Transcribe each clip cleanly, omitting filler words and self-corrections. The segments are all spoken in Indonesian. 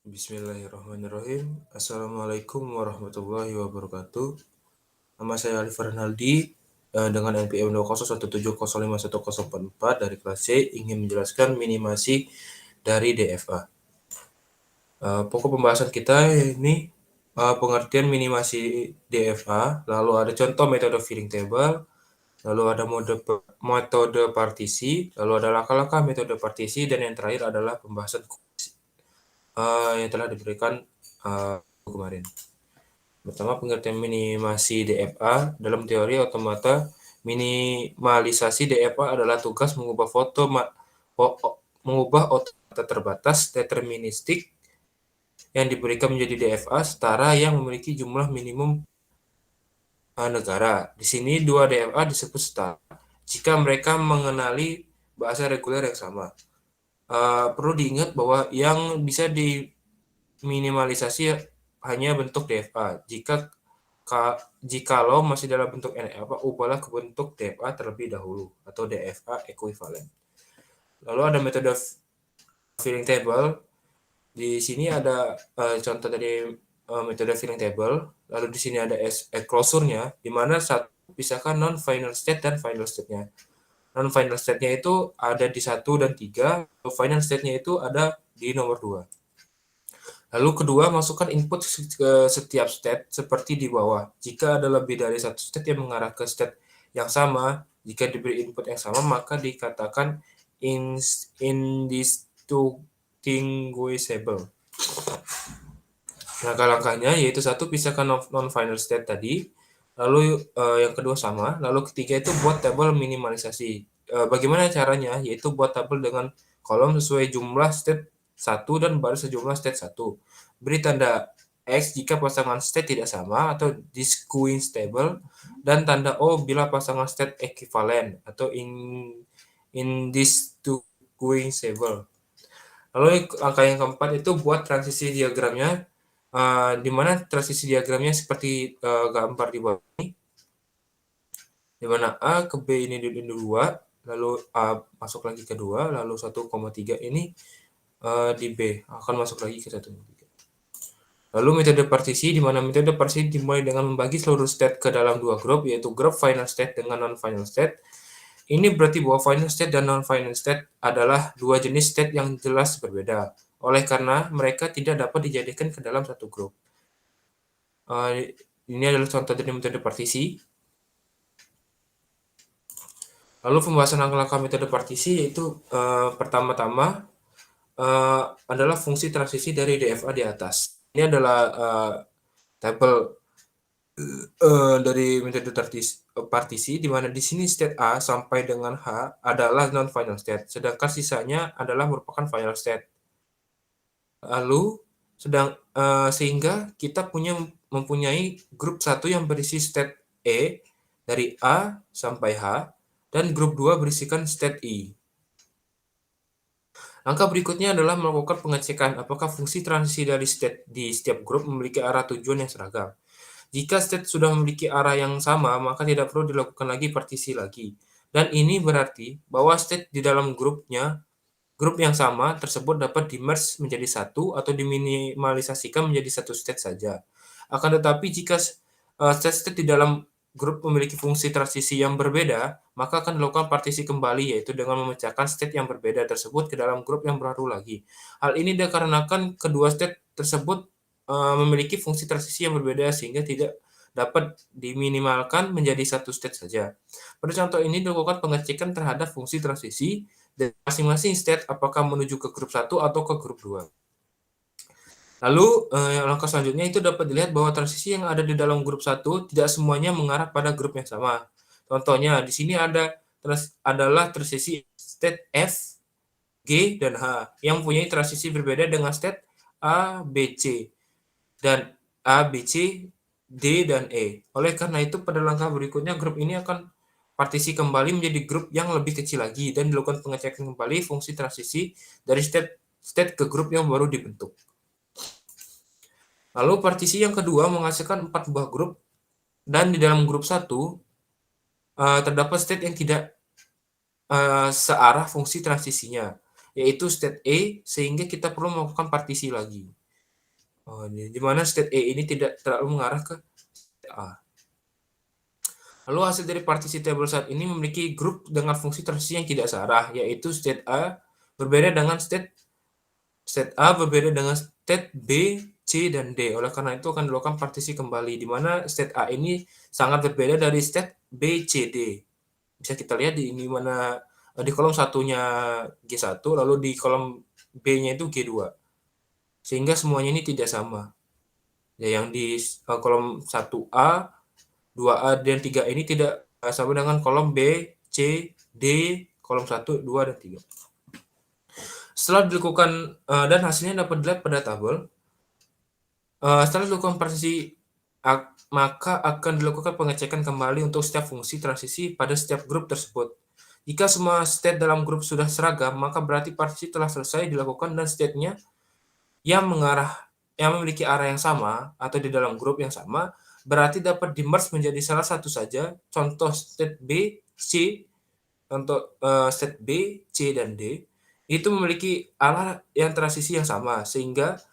Bismillahirrahmanirrahim. Assalamualaikum warahmatullahi wabarakatuh. Nama saya Alif Renaldi dengan NPM 201705104 dari kelas C ingin menjelaskan minimasi dari DFA. Pokok pembahasan kita ini pengertian minimasi DFA, lalu ada contoh metode filling table, lalu ada metode partisi, lalu ada langkah-langkah metode partisi, dan yang terakhir adalah pembahasan yang telah diberikan kemarin. Pertama, pengertian minimasi DFA. Dalam teori otomata, minimalisasi DFA adalah tugas mengubah otomata terbatas deterministik yang diberikan menjadi DFA setara yang memiliki jumlah minimum negara. Di sini dua DFA disebut setara jika mereka mengenali bahasa reguler yang sama. Perlu diingat bahwa yang bisa diminimalisasi hanya bentuk DFA. Jikalau masih dalam bentuk ubahlah ke bentuk DFA terlebih dahulu atau DFA ekuivalen. Lalu ada metode filling table. Di sini ada contoh dari metode filling table. Lalu di sini ada closure-nya, di mana satu pisahkan non-final state dan final state-nya. Non-final state-nya itu ada di 1 dan 3, final state-nya itu ada di nomor 2. Lalu kedua, masukkan input ke setiap state seperti di bawah. Jika ada lebih dari satu state yang mengarah ke state yang sama, jika diberi input yang sama, maka dikatakan indistinguishable. Langkah-langkahnya yaitu satu, pisahkan non-final state tadi. Lalu yang kedua sama. Lalu ketiga itu buat tabel minimalisasi. Bagaimana caranya? Yaitu buat tabel dengan kolom sesuai jumlah state 1 dan baris sejumlah state 1. Beri tanda X jika pasangan state tidak sama atau distinguishable, dan tanda O bila pasangan state ekivalen atau indistinguishable. Lalu langkah yang keempat itu buat transisi diagramnya, di mana transisi diagramnya seperti gambar di bawah ini, di mana A ke B ini 2, lalu A masuk lagi ke 2, lalu 1,3 ini di B akan masuk lagi ke 1,3. Lalu metode partisi, di mana metode partisi dimulai dengan membagi seluruh state ke dalam dua grup, yaitu grup final state dengan non-final state. Ini berarti bahwa final state dan non-final state adalah dua jenis state yang jelas berbeda, oleh karena mereka tidak dapat dijadikan ke dalam satu grup. Ini adalah contoh dari metode partisi. Lalu pembahasan langkah-langkah metode partisi yaitu pertama-tama adalah fungsi transisi dari DFA di atas. Ini adalah tabel dari metode partisi, di mana di sini state A sampai dengan H adalah non-final state, sedangkan sisanya adalah merupakan final state. Lalu sehingga kita mempunyai grup 1 yang berisi state E dari A sampai H, dan grup 2 berisikan state I. Langkah berikutnya adalah melakukan pengecekan apakah fungsi transisi dari state di setiap grup memiliki arah tujuan yang seragam. Jika state sudah memiliki arah yang sama, maka tidak perlu dilakukan lagi partisi lagi. Dan ini berarti bahwa state di dalam grup yang sama tersebut dapat di-merge menjadi satu atau diminimalisasikan menjadi satu state saja. Akan tetapi jika state di dalam grup memiliki fungsi transisi yang berbeda, maka akan dilakukan partisi kembali, yaitu dengan memecahkan state yang berbeda tersebut ke dalam grup yang baru lagi. Hal ini dikarenakan kedua state tersebut memiliki fungsi transisi yang berbeda sehingga tidak dapat diminimalkan menjadi satu state saja. Pada contoh ini dilakukan pengecekan terhadap fungsi transisi dan masing-masing state apakah menuju ke grup 1 atau ke grup 2. Lalu langkah selanjutnya itu dapat dilihat bahwa transisi yang ada di dalam grup 1 tidak semuanya mengarah pada grup yang sama. Contohnya di sini adalah transisi state F, G, dan H yang mempunyai transisi berbeda dengan state A, B, C, dan A, B, C, D, dan E. Oleh karena itu pada langkah berikutnya grup ini akan partisi kembali menjadi grup yang lebih kecil lagi dan dilakukan pengecekan kembali fungsi transisi dari state ke grup yang baru dibentuk. Lalu partisi yang kedua menghasilkan 4 buah grup, dan di dalam grup 1 terdapat state yang tidak searah fungsi transisinya, yaitu state E, sehingga kita perlu melakukan partisi lagi. Oh, di mana state E ini tidak terlalu mengarah ke state A. Lalu hasil dari partisi tabel saat ini memiliki grup dengan fungsi transisi yang tidak searah, yaitu state A berbeda dengan state A berbeda dengan state B, C, dan D. Oleh karena itu akan dilakukan partisi kembali, di mana state A ini sangat berbeda dari state B, C, D. Bisa kita lihat di mana di kolom satunya G1, lalu di kolom B-nya itu G2. Sehingga semuanya ini tidak sama. Ya, yang di kolom 1A, 2A, dan 3 ini tidak sama dengan kolom B, C, D, kolom 1, 2, dan 3. Setelah dilakukan dan hasilnya dapat dilihat pada tabel. Setelah dilakukan partisi, maka akan dilakukan pengecekan kembali untuk setiap fungsi transisi pada setiap grup tersebut. Jika semua state dalam grup sudah seragam, maka berarti partisi telah selesai dilakukan dan state-nya yang memiliki arah yang sama atau di dalam grup yang sama, berarti dapat di-merge menjadi salah satu saja. Contoh state B, C, contoh state B, C, dan D itu memiliki arah yang transisi yang sama, sehingga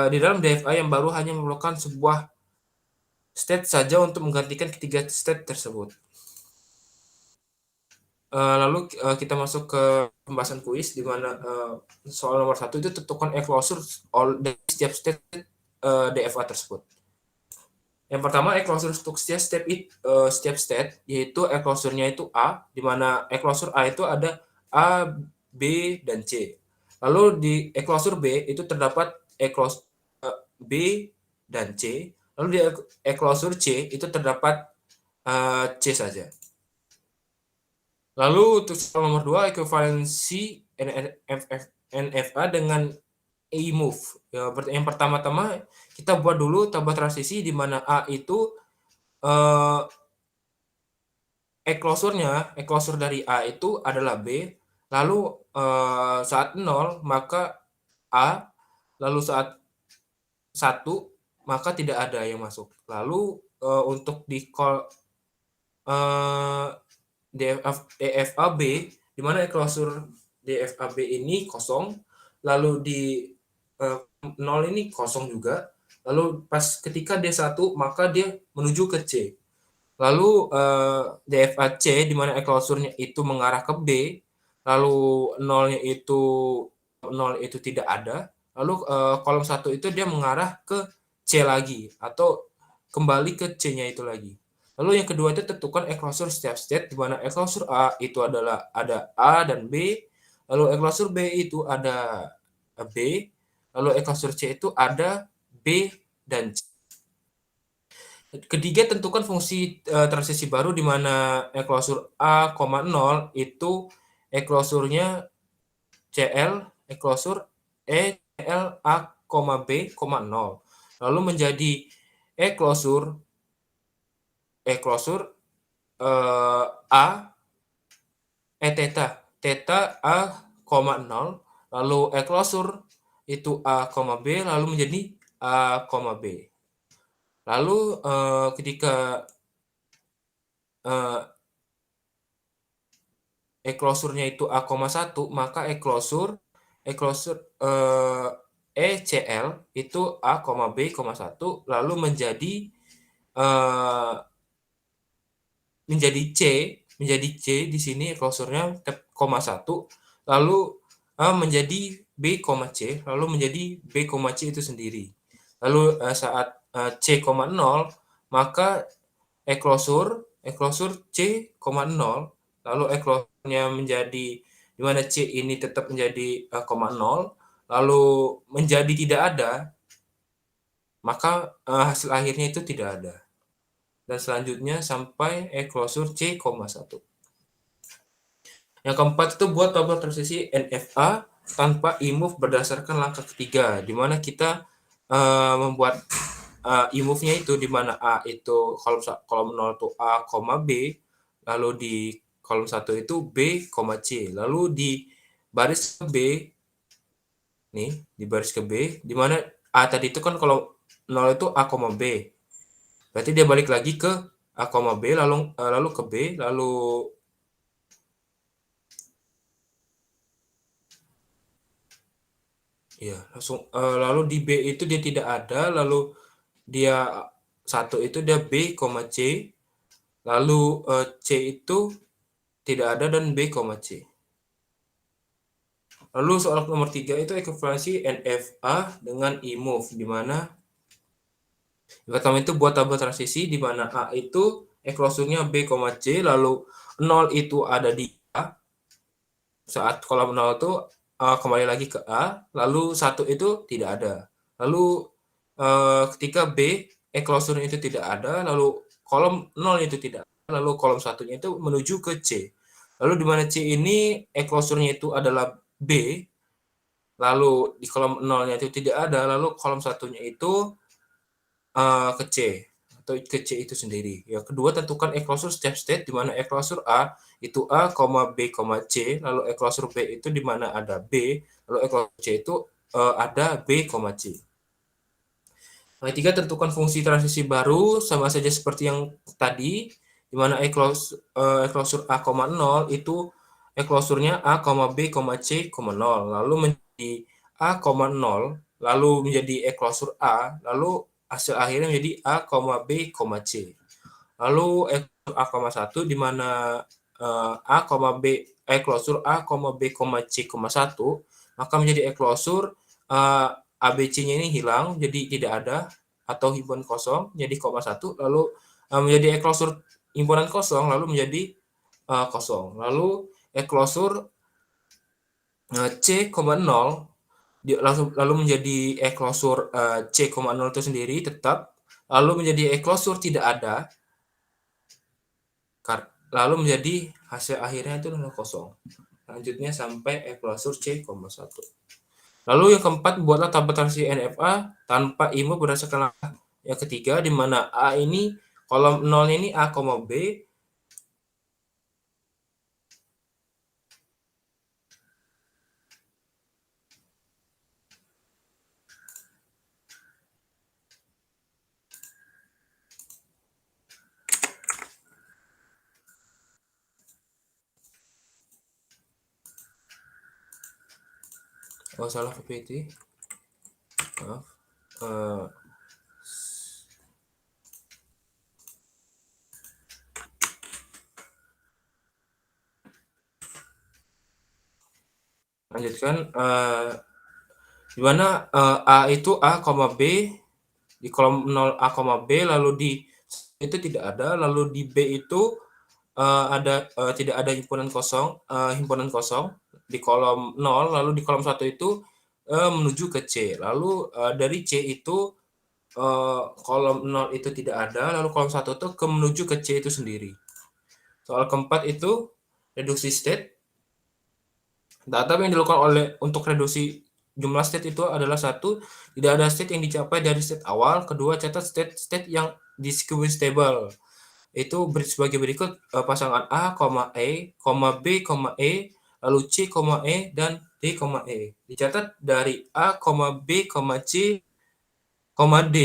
di dalam DFA yang baru hanya memerlukan sebuah state saja untuk menggantikan ketiga state tersebut. Lalu kita masuk ke pembahasan kuis, di mana soal nomor 1 itu tentukan e-closure dari setiap state DFA tersebut. Yang pertama, e-closure untuk setiap state, yaitu e-closure-nya itu A, di mana e-closure A itu ada A, B, dan C. Lalu di e-closure B itu terdapat e-closure B dan C. Lalu di e-closure C itu terdapat C saja. Lalu untuk soal nomor 2, ekuivalensi NFA dengan E-move. Yang pertama-tama kita buat dulu tabel transisi, di mana A itu e-closure dari A itu adalah B, lalu saat 0 maka A, lalu saat 1 maka tidak ada yang masuk. Lalu untuk di DFAB, di mana e-closure DFAB ini kosong, lalu di 0 ini kosong juga, lalu pas ketika D1 maka dia menuju ke C. Lalu DFAC, di mana e-closure-nya itu mengarah ke B, lalu 0-nya itu 0 itu tidak ada, lalu kolom 1 itu dia mengarah ke C lagi, atau kembali ke C-nya itu lagi. Lalu yang kedua itu tentukan e-closure setiap state, di mana e-closure A itu adalah ada A dan B, lalu e-closure B itu ada B, lalu e-closure C itu ada B dan C. Ketiga, tentukan fungsi transisi baru, di mana e-closure A, 0 itu e-closure-nya CL, e-closure CL A, B, 0. Lalu menjadi e-closure A theta A, 0, lalu e-closure itu A, B, lalu menjadi A, B. Lalu ketika e-closure-nya itu A, 1, maka e-closure ECL itu A, B, 1, lalu menjadi C di sini e-closure-nya 1, lalu menjadi B, C, lalu menjadi B, C itu sendiri. Lalu saat C, 0, maka e-closure C, 0, lalu e-closure-nya menjadi, di mana C ini tetap menjadi 0, lalu menjadi tidak ada, maka hasil akhirnya itu tidak ada. Dan selanjutnya sampai e-closure C, 1. Yang keempat itu buat tabel transisi NFA tanpa e-move berdasarkan langkah ketiga, di mana kita membuat e-move-nya itu, di mana A itu kolom 0 itu A, B, lalu di kolom 1 itu B, C, lalu di baris ke B, nih di baris ke B, di mana A tadi itu kan kalau 0 itu A, B, berarti dia balik lagi ke A, B, lalu ke B, lalu Iya, langsung, lalu di B itu dia tidak ada, lalu dia satu itu dia B, C, lalu, C itu tidak ada dan B, C. Lalu soal nomor 3 itu ekuivalensi NFA dengan eMove, di mana yang pertama itu buat tabel transisi di mana A itu eklosurnya B, C, lalu 0 itu ada di A, saat kolom 0 itu kembali lagi ke A, lalu 1 itu tidak ada. Lalu ketika B eklosurnya itu tidak ada, lalu kolom 0 itu tidak ada, lalu kolom satunya itu menuju ke C. Lalu di mana C ini eklosurnya itu adalah B, lalu di kolom 0-nya itu tidak ada, lalu kolom satunya itu ke C atau ke C itu sendiri. Yang kedua, tentukan eklosur setiap state di mana eklosur A itu A, B, C, lalu eklosur B itu di mana ada B, lalu eklosur C itu ada B, C. Yang ketiga, tentukan fungsi transisi baru sama saja seperti yang tadi, di mana eklosur A, 0 itu eklosurnya A, B, C, 0, lalu menjadi A, 0, lalu menjadi eklosur A, lalu hasil akhirnya menjadi A, B, C. Lalu eklosur A, 1 di mana A, B, eklosur A, B, C, 1, maka menjadi eklosur ABC-nya ini hilang, jadi tidak ada atau himpunan kosong, jadi koma 1, lalu menjadi eklosur himpunan kosong, lalu menjadi kosong. Lalu eklosur C, 0 lalu menjadi eklosur C, 0 itu sendiri tetap, lalu menjadi eklosur tidak ada, lalu menjadi hasil akhirnya itu 0, kosong. Lanjutnya sampai eklosur C, 1. Lalu yang keempat, buatlah tabel transisi NFA tanpa IMO berdasarkan yang ketiga, di mana A ini kolom 0 ini A, B. Oh, salah PPT. Maaf. Lanjutkan, di mana A itu A, B, di kolom 0 A, B, lalu di itu tidak ada, lalu di B itu ada tidak ada himpunan kosong di kolom 0, lalu di kolom 1 itu menuju ke C. Lalu dari C itu kolom 0 itu tidak ada, lalu kolom 1 itu menuju ke C itu sendiri. Soal keempat itu reduksi state. Data yang dilakukan untuk reduksi jumlah state itu adalah: satu, tidak ada state yang dicapai dari state awal; kedua, catat state yang di sequence table. Itu sebagai berikut, pasangan A, E, B, E, lalu C, E, dan D, E. Dicatat dari A, B, C, D,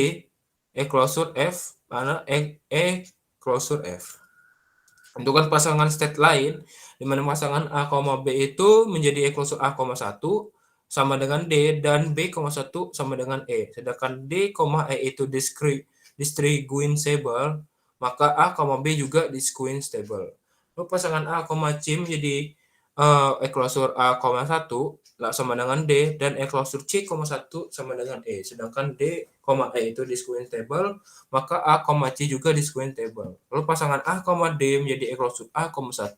eklosur F, mana eklosur F. Tentukan pasangan state lain, di mana pasangan A, B itu menjadi eklosur A, 1 sama dengan D, dan B, 1 sama dengan E. Sedangkan D, E itu distinguishable, maka A, B juga distinguishable. Lalu pasangan A, C menjadi eklosur A, 1 sama dengan D, dan eklosur C, 1 sama dengan E. Sedangkan D, E itu distinguishable, maka A, C juga distinguishable. Lalu pasangan A, D menjadi eklosur A, 1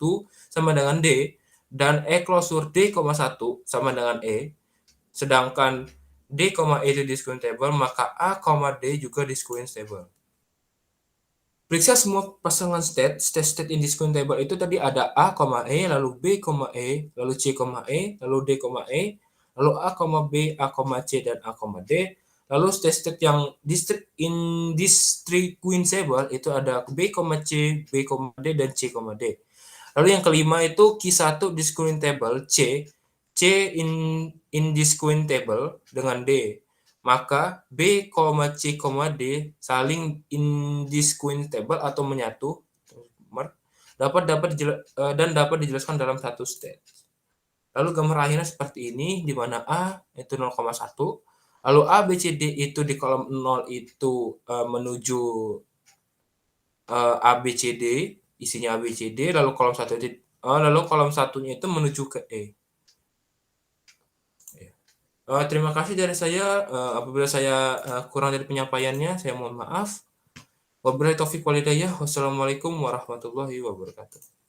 sama dengan D, dan eklosur D, 1 sama dengan E. Sedangkan D, E itu distinguishable, maka A, D juga distinguishable. Periksa semua pasangan state indistinguishable itu tadi ada A, E, lalu B, E, lalu C, E, lalu D, E, lalu A, B, C, dan A, D. Lalu state yang indistinguishable itu ada B, C, B, D, dan C, D. Lalu yang kelima itu Q1 distinguishable, C indistinguishable dengan D. Maka B, C, D saling indistinguishable atau menyatu dapat dijelaskan dalam satu state. Lalu gambar akhirnya seperti ini, di mana A itu 0,1, lalu A, B, C, D itu di kolom 0 itu, menuju, A, B, C, D, isinya A, B, C, D, lalu kolom satunya itu menuju ke E. Ya. Terima kasih dari saya, apabila saya, kurang dari penyampaiannya, saya mohon maaf. Wabillahi taufiq wal hidayah. Wassalamualaikum warahmatullahi wabarakatuh.